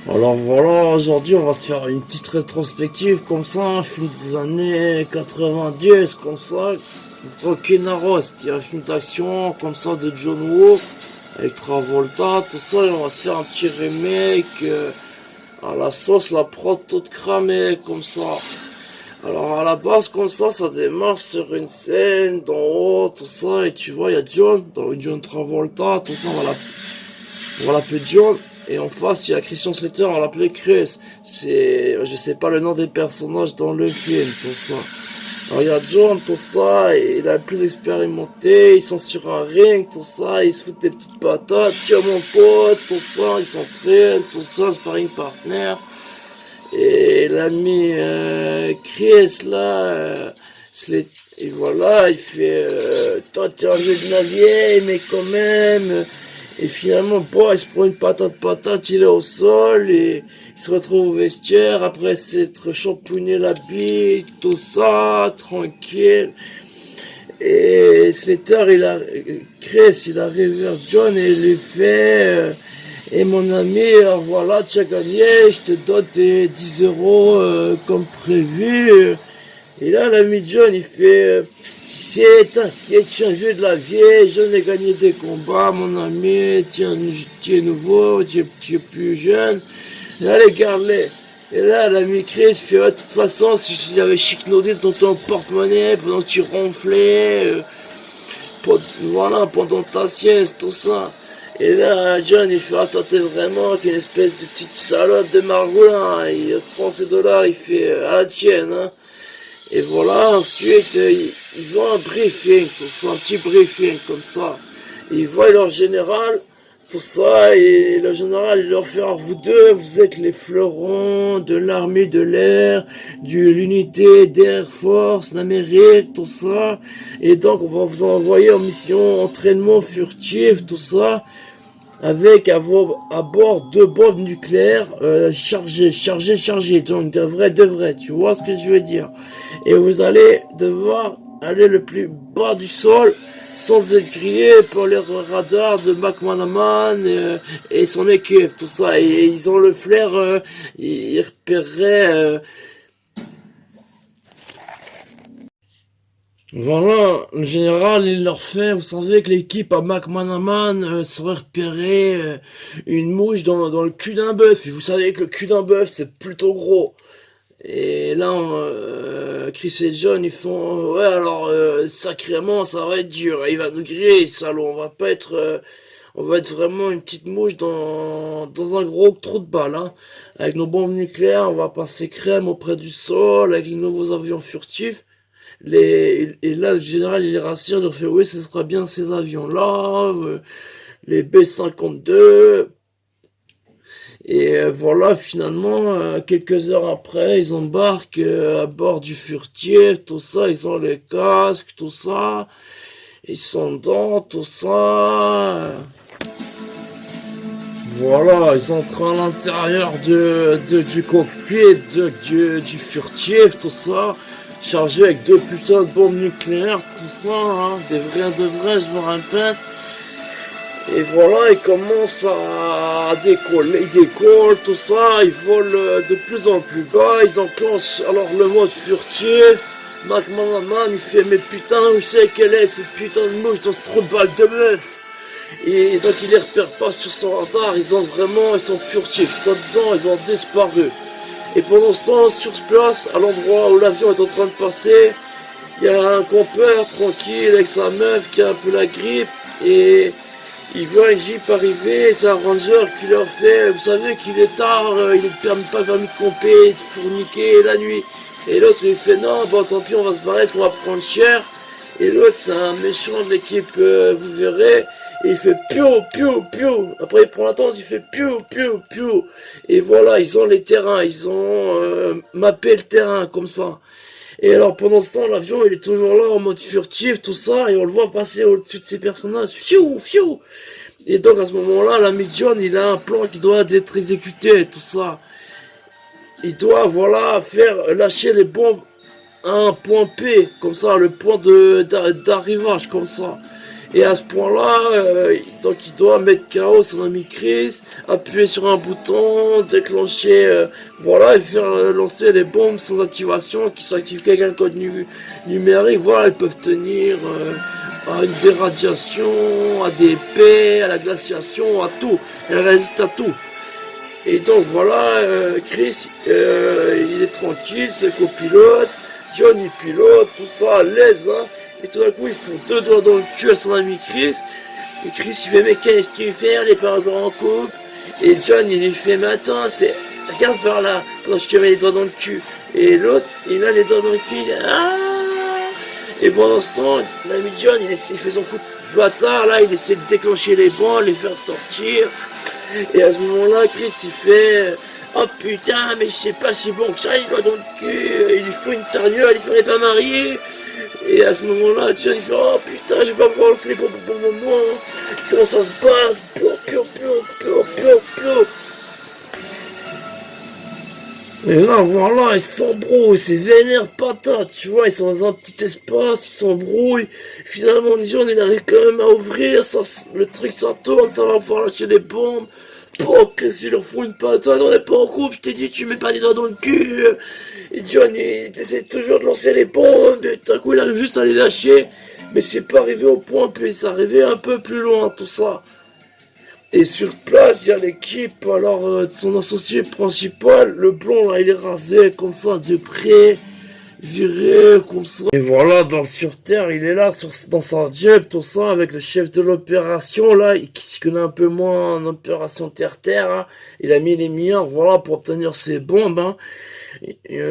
Alors voilà, aujourd'hui on va se faire une petite rétrospective comme ça, un film des années 90, comme ça, Rock'n'Roll, il y a un film d'action comme ça de John Woo, avec Travolta, tout ça, et on va se faire un petit remake à la sauce, la prod toute cramée, comme ça. Alors à la base comme ça démarre sur une scène d'en haut, tout ça, et tu vois, il y a John, dans John Travolta, tout ça, on va l'appeler John. Et en face, il y a Christian Slater, on va l'appeler Chris. Je sais pas le nom des personnages dans le film, tout ça. Alors il y a John, tout ça, et il est plus expérimenté, ils sont sur un ring, tout ça, ils se foutent des petites patates, tiens mon pote, tout ça, ils s'entraînent, tout ça, sparring partner. Et l'ami Chris, là, et voilà, il fait, toi t'es un vieux de la vieille, mais quand même. Et finalement, bon, il se prend une patate, il est au sol, et il se retrouve au vestiaire, après s'être champouiné la bite, tout ça, tranquille. Et Slater, Chris, il arrive vers John et il lui fait, et mon ami, alors voilà, tu as gagné, je te donne tes 10 euros comme prévu. Et là, l'ami John, il fait, t'inquiète, je suis un vieux de la vieille, j'en ai gagné des combats, mon ami, tu es nouveau, tu es plus jeune. Allez, garde-les. Et là, l'ami Chris fait, ouais, de toute façon, si j'avais chiquenauté dans ton porte-monnaie pendant que tu ronflais, voilà, pendant ta sieste, tout ça. Et là, John, il fait, attends, t'es vraiment qu'une espèce de petite salope de margoulin. Il prend ses dollars, il fait, à la tienne, hein. Et voilà, ensuite, ils ont un briefing, tout ça, un petit briefing comme ça. Ils voient leur général, tout ça, et le général, il leur fait, alors vous deux, vous êtes les fleurons de l'armée de l'air, de l'unité d'Air Force d'Amérique, tout ça. Et donc, on va vous envoyer en mission entraînement furtif, tout ça, avec à bord 2 bombes nucléaires chargées, donc de vrai, tu vois ce que je veux dire. Et vous allez devoir aller le plus bas du sol sans être grillé pour les radars de McManaman et son équipe, tout ça. Et ils ont le flair, ils repéreraient voilà, le général, il leur fait, vous savez que l'équipe à McManaman saurait repérer une mouche dans le cul d'un bœuf. Et vous savez que le cul d'un bœuf, c'est plutôt gros. Et là, Chris et John, ils font, ouais, alors, sacrément, ça va être dur. Il va nous griller, salaud. On va être vraiment une petite mouche dans un gros trou de balle, hein. Avec nos bombes nucléaires, on va passer crème auprès du sol, avec les nouveaux avions furtifs. Et là, le général, il les rassure, il leur fait, oui, ce sera bien ces avions-là, les B-52. Et voilà, finalement, quelques heures après, ils embarquent à bord du furtif, tout ça, ils ont les casques, tout ça, ils sont dedans, tout ça. Voilà, ils entrent à l'intérieur du cockpit, du furtif, tout ça, chargé avec 2 putains de bombes nucléaires, tout ça, hein, des vrais de vrais, je vous répète. Et voilà, ils commencent à décoller, ils décollent, tout ça, ils volent de plus en plus bas, ils enclenchent alors le mode furtif. McManaman, il fait, mais putain, où c'est qu'elle est, cette putain de mouche dans ce trou de balle de meuf? Et donc il les repère pas sur son radar, ils sont furtifs, soi-disant ils ont disparu. Et pendant ce temps, sur place, à l'endroit où l'avion est en train de passer, il y a un compère tranquille avec sa meuf qui a un peu la grippe et il voit une Jeep arriver, c'est un ranger qui leur fait, vous savez qu'il est tard, il n'est pas permis de camper, de fourniquer la nuit. Et l'autre il fait non, bon tant pis on va se barrer, est-ce qu'on va prendre cher? Et l'autre c'est un méchant de l'équipe, vous verrez. Et il fait piou, piou, piou. Après il prend la tente, il fait piou, piou, piou. Et voilà, ils ont les terrains, ils ont mappé le terrain comme ça. Et alors pendant ce temps, l'avion il est toujours là en mode furtif, tout ça, et on le voit passer au-dessus de ces personnages. Fiou, fiou. Et donc à ce moment-là, l'ami John, il a un plan qui doit être exécuté, tout ça. Il doit, voilà, faire lâcher les bombes à un point P, comme ça, le point d'arrivage, comme ça. Et à ce point-là, donc il doit mettre KO son ami Chris, appuyer sur un bouton, déclencher, voilà, et faire lancer les bombes sans activation qui s'activent qu'avec un code numérique. Voilà, elles peuvent tenir à une déradiation, à des épées, à la glaciation, à tout. Elles résistent à tout. Et donc voilà, Chris, il est tranquille, c'est copilote, John il pilote, tout ça à l'aise, hein. Et tout d'un coup, ils font 2 doigts dans le cul à son ami Chris. Et Chris, il fait, mais qu'est-ce que tu fais? On n'est pas encore en couple. Et John, il lui fait, mais attends, regarde par là, pendant que je te mets les doigts dans le cul. Et l'autre, il a les doigts dans le cul, il dit, ah! Et pendant ce temps, l'ami John, il fait son coup de bâtard, là, il essaie de déclencher les bancs, les faire sortir. Et à ce moment-là, Chris, il fait, oh putain, mais je sais pas si bon que ça, il doit dans le cul. Il lui faut une tarniole, il faudrait pas marier. Et à ce moment-là, John il fait, oh putain, je vais pas pouvoir lancer les bombes au bon moment. Il commence à se battre. Piou, piou, piou, piou, piou, piou. Et là, voilà, ils s'embrouillent, c'est vénère patate, tu vois, ils sont dans un petit espace, ils s'embrouillent. Finalement, John, il arrive quand même à ouvrir, ça, le truc, ça tourne, ça va pouvoir lâcher les bombes. Pour Chris, il leur fout une patate, on n'est pas en couple, je t'ai dit, tu mets pas des doigts dans le cul. Et John, il essaie toujours de lancer les bombes, et d'un coup, il arrive juste à les lâcher. Mais c'est pas arrivé au point, puis c'est arrivé un peu plus loin, tout ça. Et sur place, il y a l'équipe, alors son associé principal, le blond, là, il est rasé comme ça, de près, viré, comme ça. Et voilà, donc sur Terre, il est là, dans sa Jeep, tout ça, avec le chef de l'opération, là, qui se connaît un peu moins en opération Terre-Terre, hein. Il a mis les milliards, voilà, pour obtenir ses bombes, hein.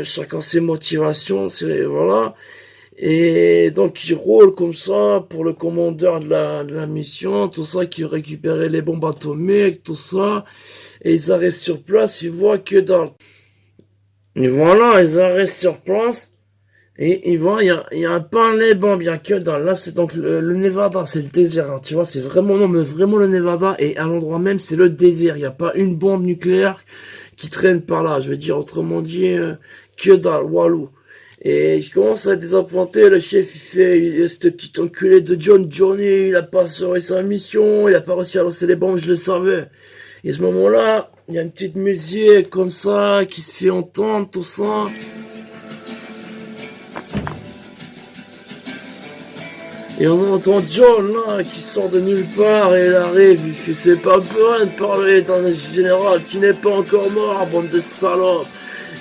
Chacun ses motivations, voilà. Et donc il roule comme ça pour le commandeur de la mission, tout ça, qui récupérait les bombes atomiques, tout ça. Et ils arrivent sur place, ils voient que dalle. Et voilà, ils arrivent sur place. Et ils voient, il y a un pain les bombes, il y a que dalle. Là, c'est donc le Nevada, c'est le désert, hein, tu vois, c'est vraiment, non, mais vraiment le Nevada. Et à l'endroit même, c'est le désert. Il n'y a pas une bombe nucléaire qui traîne par là. Je veux dire, autrement dit, que dalle, walou. Et il commence à être désappointé, le chef, il fait, ce petit enculé de Johnny, il a pas assuré sa mission, il a pas réussi à lancer les bombes, je le savais. Et à ce moment-là, il y a une petite musique comme ça, qui se fait entendre, tout ça. Et on entend John, là, qui sort de nulle part, et il arrive, il fait, c'est pas besoin de parler d'un général qui n'est pas encore mort, bande de salopes.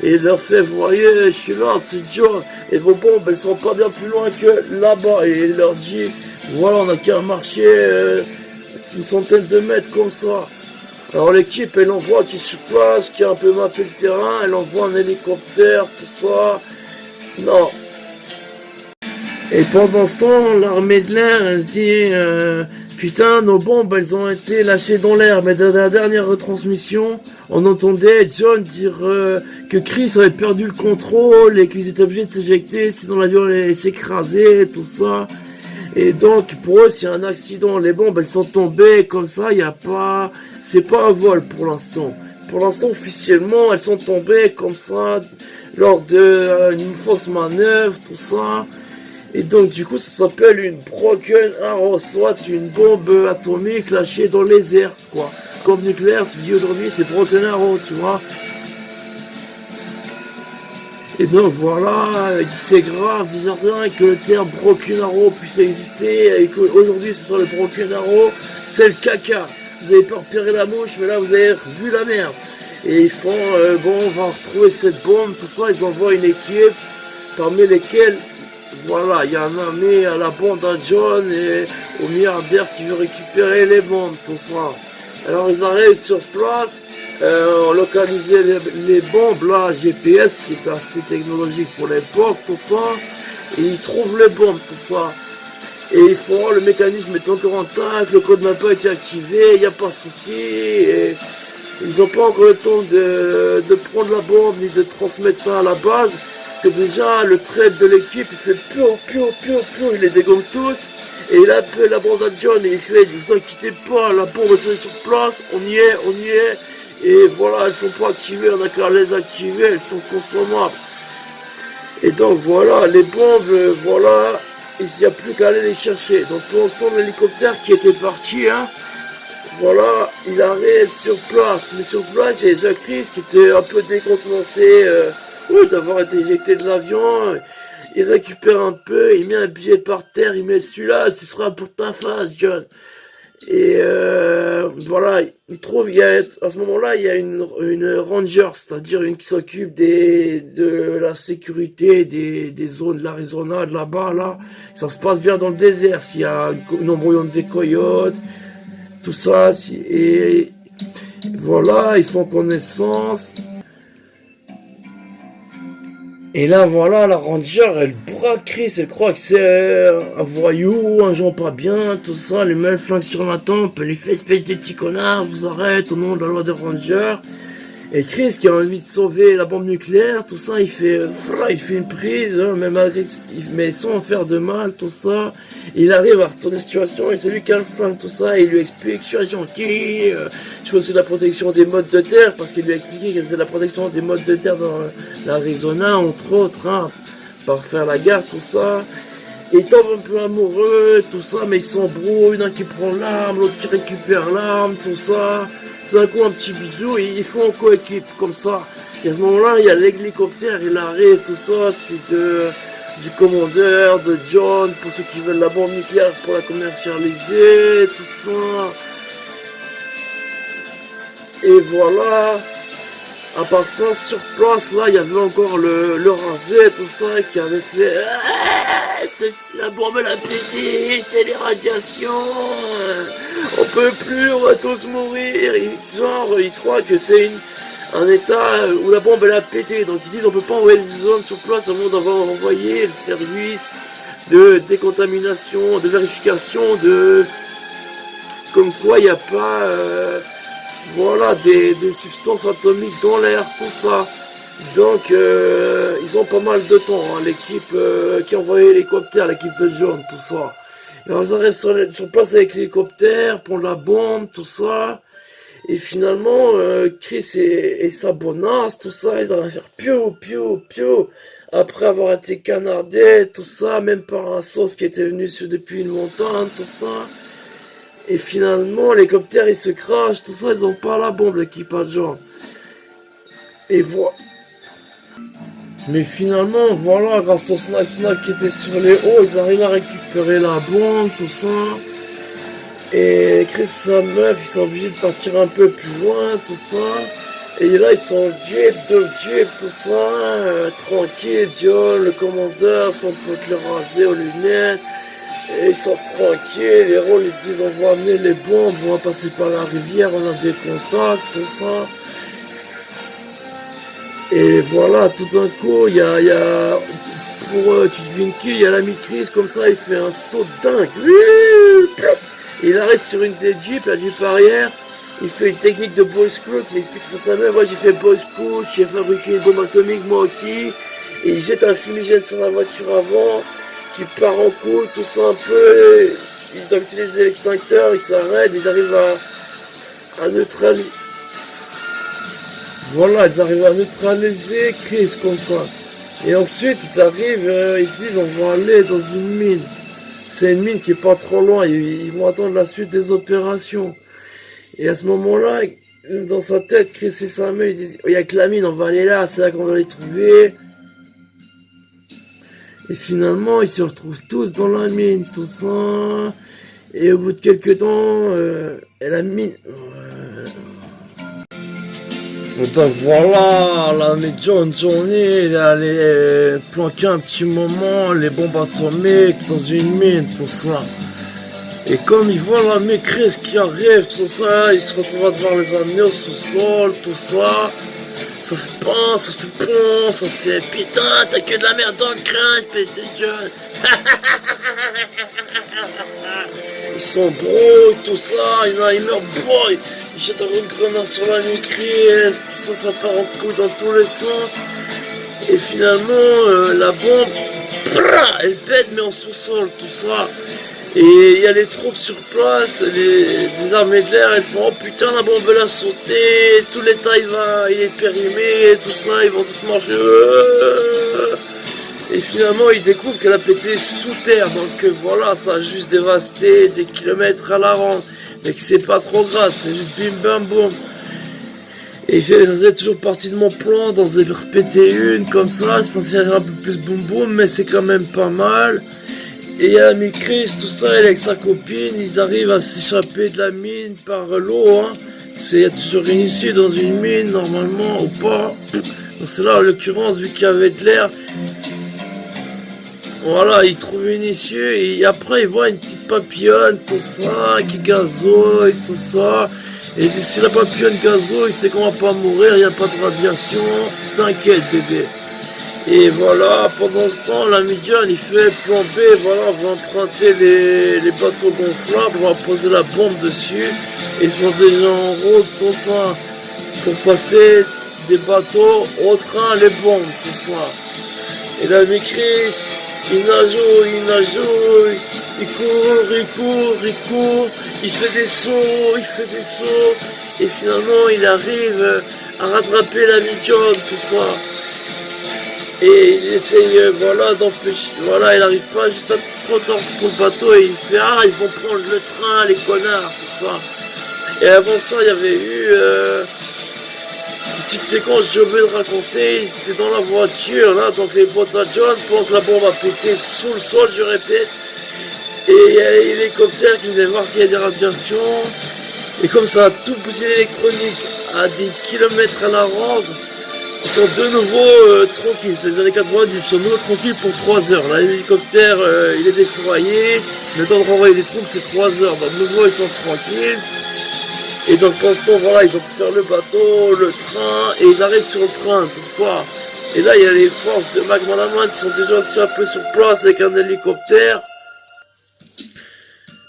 Et il leur fait, vous voyez, je suis là, c'est John, et vos bombes, elles sont pas bien plus loin que là-bas. Et il leur dit, voilà, on a qu'à marcher une centaine de mètres comme ça. Alors l'équipe, elle envoie qui se place, qui a un peu mappé le terrain, elle envoie un hélicoptère, tout ça. Non. Et pendant ce temps, l'armée de l'air, elle se dit, putain, nos bombes, elles ont été lâchées dans l'air. Mais dans la dernière retransmission, on entendait John dire que Chris avait perdu le contrôle et qu'ils étaient obligés de s'éjecter, sinon l'avion allait s'écraser, tout ça. Et donc, pour eux, c'est un accident. Les bombes, elles sont tombées comme ça, il n'y a pas... C'est pas un vol pour l'instant. Pour l'instant, officiellement, elles sont tombées comme ça, lors d'une fausse manœuvre, tout ça. Et donc, du coup, ça s'appelle une Broken Arrow, soit une bombe atomique lâchée dans les airs, quoi. Comme nucléaire, tu dis aujourd'hui, c'est Broken Arrow, tu vois. Et donc, voilà, c'est grave, disait rien, que le terme Broken Arrow puisse exister, et qu'aujourd'hui, ce soit le Broken Arrow, c'est le caca. Vous avez pas repéré la mouche, mais là, vous avez vu la merde. Et ils font, bon, on va retrouver cette bombe, tout ça, ils envoient une équipe, parmi lesquelles... Voilà, il y a un ami à la bande à John et au milliardaire qui veut récupérer les bombes, tout ça. Alors ils arrivent sur place, on localisait les bombes, là, GPS qui est assez technologique pour l'époque, tout ça. Et ils trouvent les bombes, tout ça. Et ils font, le mécanisme est encore intact, le code n'a pas été activé, il n'y a pas de souci. Et ils n'ont pas encore le temps de prendre la bombe ni de transmettre ça à la base. Que déjà le trait de l'équipe il fait piou piou piou piou, il les dégomme tous et il appelle la bande à John et il fait, ne vous inquiétez pas, la bombe est sur place, on y est et voilà, elles sont pas activées, on a qu'à les activer, elles sont consommables. Et donc voilà, les bombes, voilà, il n'y a plus qu'à aller les chercher. Donc pour l'instant, l'hélicoptère qui était parti, hein, voilà, il arrive sur place. Mais sur place, il y a déjà Chris qui était un peu décontenancé d'avoir été éjecté de l'avion. Il récupère un peu, il met un billet par terre, il met celui-là, ce sera pour ta face, John. Et voilà, il trouve, à ce moment-là, il y a une ranger, c'est-à-dire une qui s'occupe de la sécurité des zones de l'Arizona, de là-bas, là. Ça se passe bien dans le désert, s'il y a une embrouillon des coyotes, tout ça, et voilà, ils font connaissance. Et là, voilà, la ranger, elle braque Chris, elle croit que c'est un voyou, un gens pas bien, tout ça, elle lui met le flingue sur la tempe, elle lui fait espèce de petit connard, vous arrête au nom de la loi des rangers. Et Chris, qui a envie de sauver la bombe nucléaire, tout ça, il fait une prise, hein, même avec, mais sans faire de mal, tout ça. Il arrive à retourner la situation, et c'est lui qui a le flingue, tout ça, et il lui explique, je suis gentil, je fais aussi la protection des modes de terre, parce qu'il lui a expliqué que c'est la protection des modes de terre dans l'Arizona, entre autres, hein, par faire la guerre, tout ça. Et il tombe un peu amoureux, tout ça, mais ils s'embrouillent, un qui prend l'arme, l'autre qui récupère l'arme, tout ça. Tout d'un coup, un petit bisou, et ils font en coéquipe, comme ça. Et à ce moment-là, il y a l'hélicoptère, il arrive, tout ça, suite du commandeur, de John, pour ceux qui veulent la bombe nucléaire pour la commercialiser, tout ça. Et voilà. À part ça, sur place, là, il y avait encore le rasé, tout ça, qui avait fait la bombe elle a pété, c'est les radiations, on peut plus, on va tous mourir. Genre, ils croient que c'est un état où la bombe elle a pété, donc ils disent on peut pas envoyer des hommes sur place avant d'avoir envoyé le service de décontamination, de vérification, comme quoi il n'y a pas voilà, des substances atomiques dans l'air, tout ça. Donc, ils ont pas mal de temps, hein, l'équipe qui a envoyé l'hélicoptère, l'équipe de John, tout ça. Et ils arrivent sur place avec l'hélicoptère, prendre la bombe, tout ça. Et finalement, Chris et sa bonasse, tout ça, ils arrivent à faire piou, piou, piou. Après avoir été canardés, tout ça, même par un sauce qui était venu depuis une montagne, tout ça. Et finalement, l'hélicoptère, il se crache, tout ça, ils ont pas la bombe, l'équipe à John. Et voilà. Mais finalement, voilà, grâce au Snack qui était sur les hauts, ils arrivent à récupérer la bombe, tout ça. Et Chris et sa meuf, ils sont obligés de partir un peu plus loin, tout ça. Et là, ils sont en jeep, deux jeeps, tout ça, tranquille, John, le commandeur, son pote le rasé aux lunettes. Et ils sont tranquilles, les rôles, ils se disent, on va amener les bombes, on va passer par la rivière, on a des contacts, tout ça. Et voilà, tout d'un coup, il y a pour tu devines qui, il y a l'ami Chris, comme ça, il fait un saut dingue. Il arrive sur une des jeeps, la jeep arrière, il fait une technique de Boy Scout, il explique à sa mère, moi j'ai fait Boy Scout, j'ai fabriqué une bombe atomique, moi aussi. Et il jette un fumigène sur la voiture avant, qui part en couille, tout ça un peu, ils doivent utiliser l'extincteur, ils s'arrêtent, ils arrivent à neutraliser. Voilà, ils arrivent à neutraliser Chris comme ça. Et ensuite, ils arrivent, ils disent on va aller dans une mine. C'est une mine qui est pas trop loin, ils vont attendre la suite des opérations. Et à ce moment-là, dans sa tête, Chris et sa mère, ils disent il y a que la mine, on va aller là, c'est là qu'on va les trouver. Et finalement, ils se retrouvent tous dans la mine, tout ça. Et au bout de quelques temps, la mine... Donc voilà, là, mais Johnny, il est allé planquer un petit moment les bombes atomiques dans une mine, tout ça. Et comme il voit la maîtresse qui arrive, tout ça, il se retrouve à devoir les amener au sous-sol, tout ça. Ça fait pan, ça fait pont, ça fait putain, t'as que de la merde dans le crâne, PC John. Ils s'embrouillent, tout ça, il meurt, boy. Il jette un gros grenade sur la maîtresse, tout ça, ça part en couille dans tous les sens. Et finalement, la bombe, elle pète, mais en sous-sol, tout ça. Et il y a les troupes sur place, les armées de l'air, elles font oh putain la bombe elle a sauté, tout l'état il est périmé, tout ça, ils vont tous marcher. Et finalement, il découvre qu'elle a pété sous terre. Donc voilà, ça a juste dévasté des kilomètres à la ronde. Mais que c'est pas trop grave, c'est juste bim bam boum. Et il fait, ça faisait toujours partie de mon plan, d'en répéter une comme ça. Je pensais qu'il y avait un peu plus boum boum, mais c'est quand même pas mal. Et il y a l'ami Chris, tout ça, il est avec sa copine, ils arrivent à s'échapper de la mine par l'eau. Hein. Il y a toujours une issue dans une mine, normalement, ou pas. C'est là, en l'occurrence, vu qu'il y avait de l'air. Voilà, il trouve une issue et après il voit une petite papillonne, tout ça, qui gazouille, tout ça. Et il dit si la papillonne gazouille, c'est qu'on va pas mourir, il n'y a pas de radiation, t'inquiète bébé. Et voilà, pendant ce temps, l'ami John, il fait plan B, voilà, on va emprunter les bateaux gonflables, on va poser la bombe dessus. Et ils sont déjà en route, tout ça, pour passer des bateaux au train, les bombes, tout ça. Et l'ami Chris, il nagouille, il court, il fait des sauts, et finalement il arrive à rattraper l'ami John, tout ça. Et il essaye, voilà, d'empêcher, voilà, il arrive pas juste à trop tard pour le bateau, et il fait, ah, ils vont prendre le train, les connards, tout ça. Et avant ça, il y avait eu une petite séquence, j'ai oublié de raconter, ils étaient dans la voiture, là, donc les potes à John, pendant que la bombe a pété sous le sol, je répète, et il y a l'hélicoptère qui venait voir s'il y a des radiations, et comme ça a tout poussé l'électronique à des kilomètres à la ronde, ils sont de nouveau tranquilles, c'est les années 90, ils sont de nouveau tranquilles pour 3 heures, là, l'hélicoptère, il est défouraillé, le temps de renvoyer des troupes, c'est 3 heures, donc de nouveau, ils sont tranquilles. Et donc, pour l'instant, voilà, ils ont pu faire le bateau, le train, et ils arrivent sur le train, tout ça. Et là, il y a les forces de McManaman qui sont déjà aussi un peu sur place avec un hélicoptère.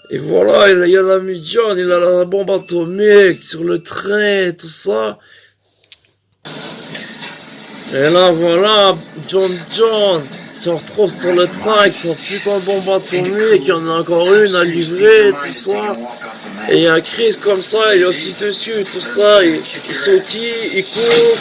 Et voilà, il y a l'ami John, il a la bombe atomique sur le train, tout ça. Et là, voilà, John, se retrouve sur le train avec son putain de bombe atomique, il y en a encore une à livrer, tout ça. Et il y a un Chris comme ça, il est aussi dessus, tout ça, il sautille, il court.